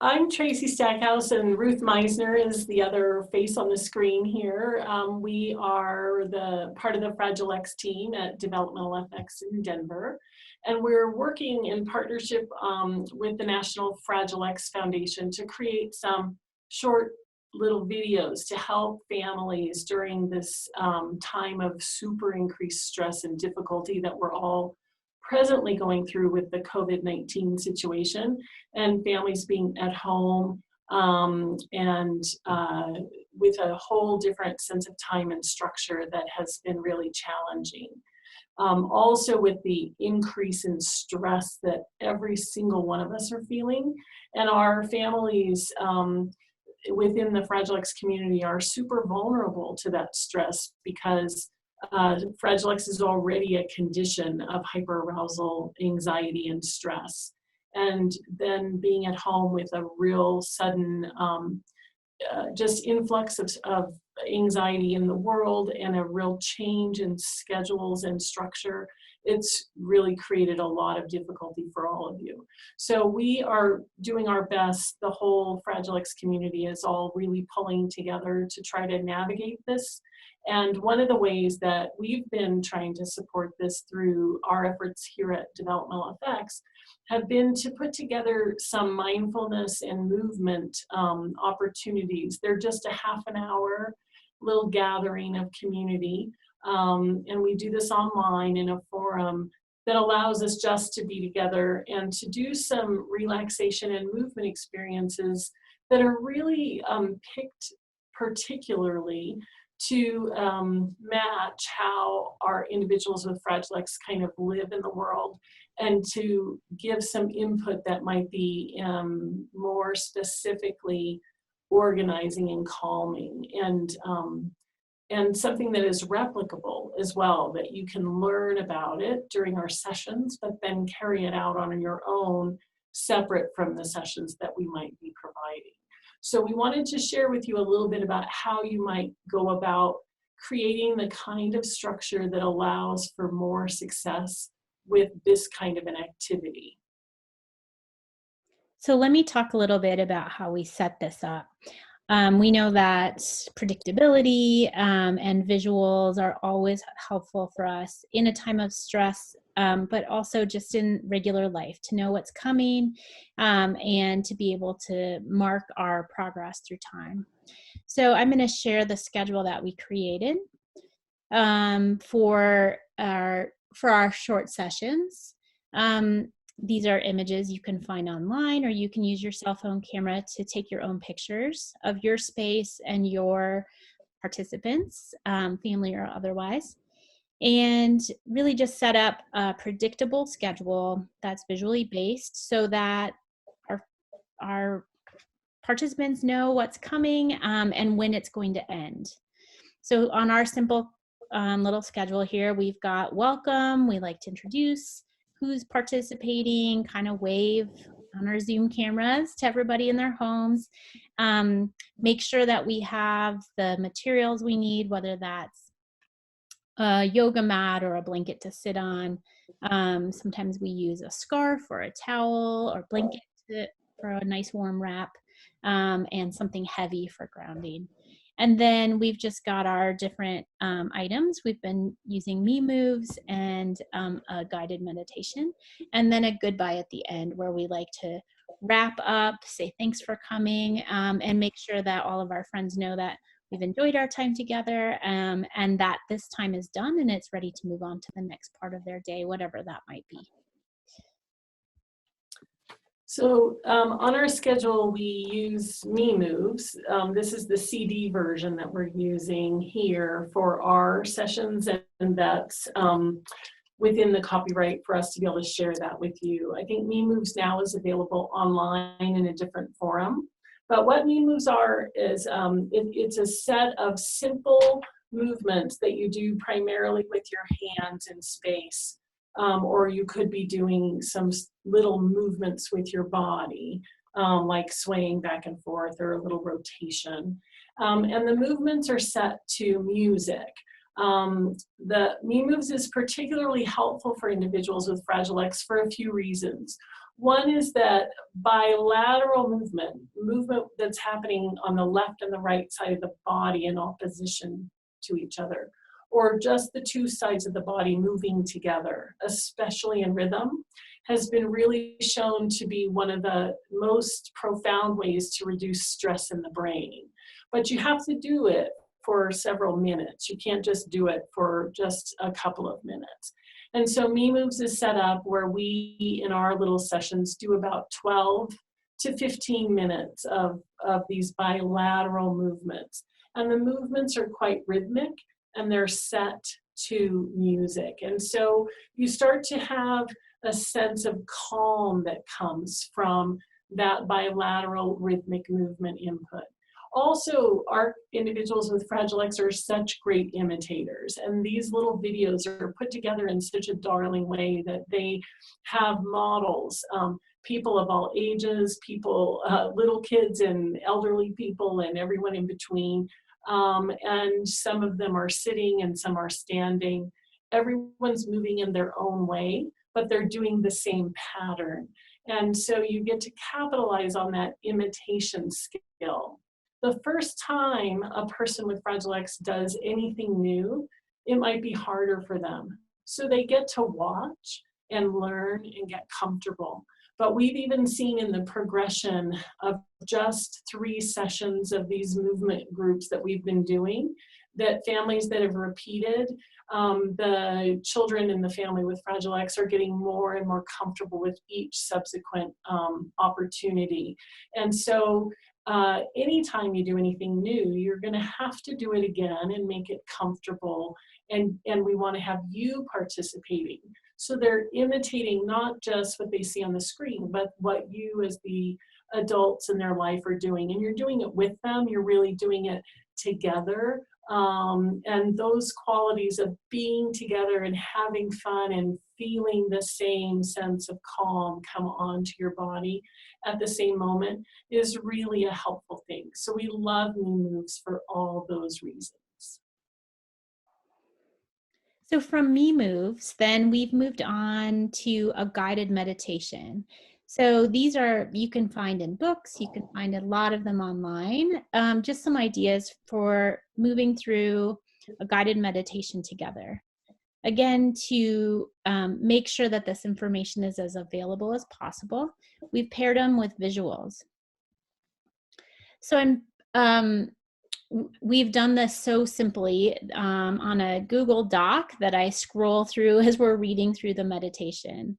I'm Tracy Stackhouse, and Ruth Meissner is the other face on the screen here. We are the part of the Fragile X team at Developmental FX in Denver, and we're working in partnership with the National Fragile X Foundation to create some short little videos to help families during this time of super increased stress and difficulty that we're all presently going through with the COVID-19 situation, and families being at home and with a whole different sense of time and structure that has been really challenging. Also with the increase in stress that every single one of us are feeling, and our families within the Fragile X community are super vulnerable to that stress because Fragile X is already a condition of hyperarousal, anxiety, and stress. And then being at home with a real sudden just influx of anxiety in the world and a real change in schedules and structure, it's really created a lot of difficulty for all of you. So we are doing our best. The whole Fragile X community is all really pulling together to try to navigate this. And one of the ways that we've been trying to support this through our efforts here at Developmental FX have been to put together some mindfulness and movement opportunities. They're just a half an hour little gathering of community. And we do this online in a forum that allows us just to be together and to do some relaxation and movement experiences that are really picked particularly to match how our individuals with Fragile X kind of live in the world, and to give some input that might be more specifically organizing and calming, and something that is replicable as well, that you can learn about it during our sessions, but then carry it out on your own, separate from the sessions that we might be providing. So we wanted to share with you a little bit about how you might go about creating the kind of structure that allows for more success with this kind of an activity. So let me talk a little bit about how we set this up. We know that predictability and visuals are always helpful for us in a time of stress, but also just in regular life, to know what's coming and to be able to mark our progress through time. So I'm going to share the schedule that we created for our short sessions. These are images you can find online, or you can use your cell phone camera to take your own pictures of your space and your participants, family or otherwise, and really just set up a predictable schedule that's visually based so that our participants know what's coming and when it's going to end. So on our simple little schedule here, we've got welcome. We like to introduce who's participating, kind of wave on our Zoom cameras to everybody in their homes. Make sure that we have the materials we need, whether that's a yoga mat or a blanket to sit on. Sometimes we use a scarf or a towel or blanket for a nice warm wrap, and something heavy for grounding. And then we've just got our different items. We've been using Me Moves and a guided meditation, and then a goodbye at the end where we like to wrap up, say thanks for coming, and make sure that all of our friends know that we've enjoyed our time together, and that this time is done and it's ready to move on to the next part of their day, whatever that might be. So on our schedule, we use Me Moves. This is the CD version that we're using here for our sessions, and that's within the copyright for us to be able to share that with you. I think Me Moves now is available online in a different forum. But what Me Moves are is it's a set of simple movements that you do primarily with your hands in space. Or you could be doing some little movements with your body, like swaying back and forth or a little rotation. And the movements are set to music. The Me Moves is particularly helpful for individuals with Fragile X for a few reasons. One is that bilateral movement that's happening on the left and the right side of the body in opposition to each other, or just the two sides of the body moving together, especially in rhythm, has been really shown to be one of the most profound ways to reduce stress in the brain. But you have to do it for several minutes. You can't just do it for just a couple of minutes. And so Me Moves is set up where we, in our little sessions, do about 12 to 15 minutes of these bilateral movements. And the movements are quite rhythmic, and they're set to music. And so you start to have a sense of calm that comes from that bilateral rhythmic movement input. Also, our individuals with Fragile X are such great imitators, and these little videos are put together in such a darling way that they have models, people of all ages, people, little kids and elderly people and everyone in between, and some of them are sitting and some are standing. Everyone's moving in their own way, but they're doing the same pattern. And so you get to capitalize on that imitation skill. The first time a person with Fragile X does anything new, it might be harder for them. So they get to watch and learn and get comfortable. But we've even seen in the progression of just 3 sessions of these movement groups that we've been doing, that families that have repeated, the children in the family with Fragile X are getting more and more comfortable with each subsequent opportunity. And so anytime you do anything new, you're going to have to do it again and make it comfortable. And we want to have you participating. So they're imitating not just what they see on the screen, but what you as the adults in their life are doing. And you're doing it with them. You're really doing it together. And those qualities of being together and having fun and feeling the same sense of calm come onto your body at the same moment is really a helpful thing. So we love Me Moves for all those reasons. So from Me Moves, then we've moved on to a guided meditation. So these are, you can find in books, you can find a lot of them online, just some ideas for moving through a guided meditation together. Again, to make sure that this information is as available as possible, we've paired them with visuals. So we've done this so simply on a Google Doc that I scroll through as we're reading through the meditation.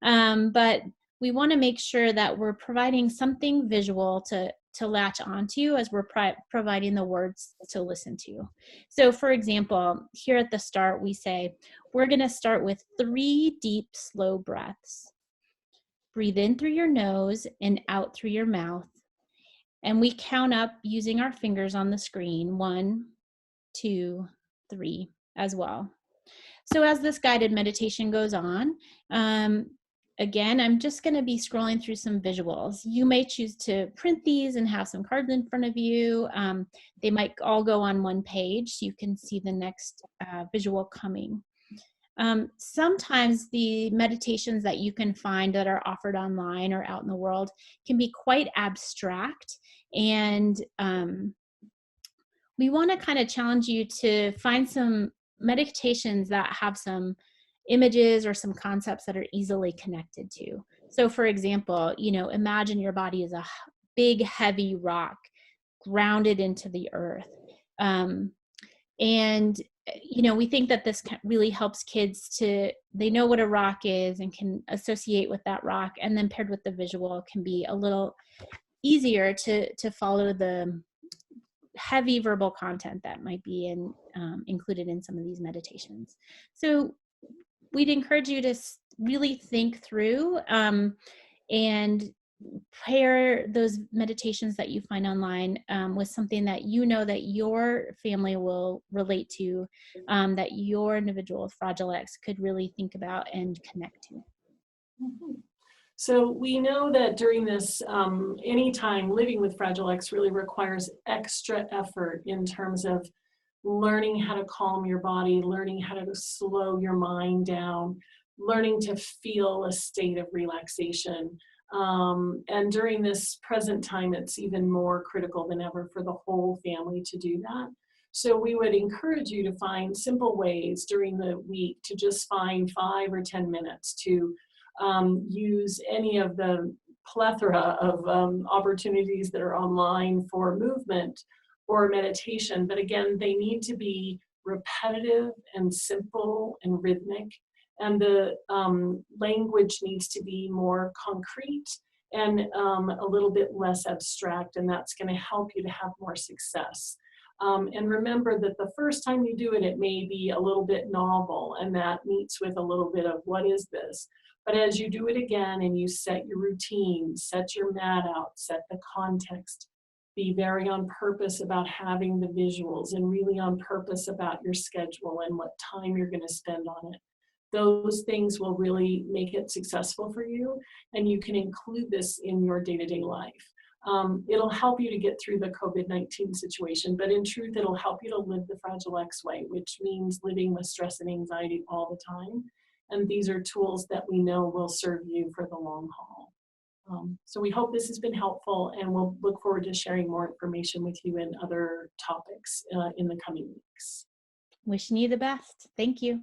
But we want to make sure that we're providing something visual to latch onto as we're providing the words to listen to. So for example, here at the start, we say, we're going to start with 3 deep, slow breaths. Breathe in through your nose and out through your mouth. And we count up using our fingers on the screen, 1, 2, 3 as well. So as this guided meditation goes on, again, I'm just going to be scrolling through some visuals. You may choose to print these and have some cards in front of you. They might all go on one page so you can see the next visual coming. Sometimes the meditations that you can find that are offered online or out in the world can be quite abstract, and we want to kind of challenge you to find some meditations that have some images or some concepts that are easily connected to. So for example, imagine your body is a big, heavy rock grounded into the earth. And we think that this really helps kids they know what a rock is and can associate with that rock, and then paired with the visual can be a little easier to follow the heavy verbal content that might be included in some of these meditations. So we'd encourage you to really think through and pair those meditations that you find online with something that that your family will relate to, that your individual with Fragile X could really think about and connect to. Mm-hmm. So we know that during this, anytime living with Fragile X really requires extra effort in terms of learning how to calm your body, learning how to slow your mind down, learning to feel a state of relaxation. And during this present time, it's even more critical than ever for the whole family to do that. So we would encourage you to find simple ways during the week to just find 5 or 10 minutes to use any of the plethora of opportunities that are online for movement or meditation. But again, they need to be repetitive and simple and rhythmic. And the language needs to be more concrete and a little bit less abstract, and that's going to help you to have more success. And remember that the first time you do it, it may be a little bit novel, and that meets with a little bit of what is this? But as you do it again and you set your routine, set your mat out, set the context, be very on purpose about having the visuals and really on purpose about your schedule and what time you're going to spend on it. Those things will really make it successful for you, and you can include this in your day-to-day life. It'll help you to get through the COVID-19 situation, but in truth, it'll help you to live the Fragile X way, which means living with stress and anxiety all the time. And these are tools that we know will serve you for the long haul. So we hope this has been helpful, and we'll look forward to sharing more information with you in other topics in the coming weeks. Wishing you the best. Thank you.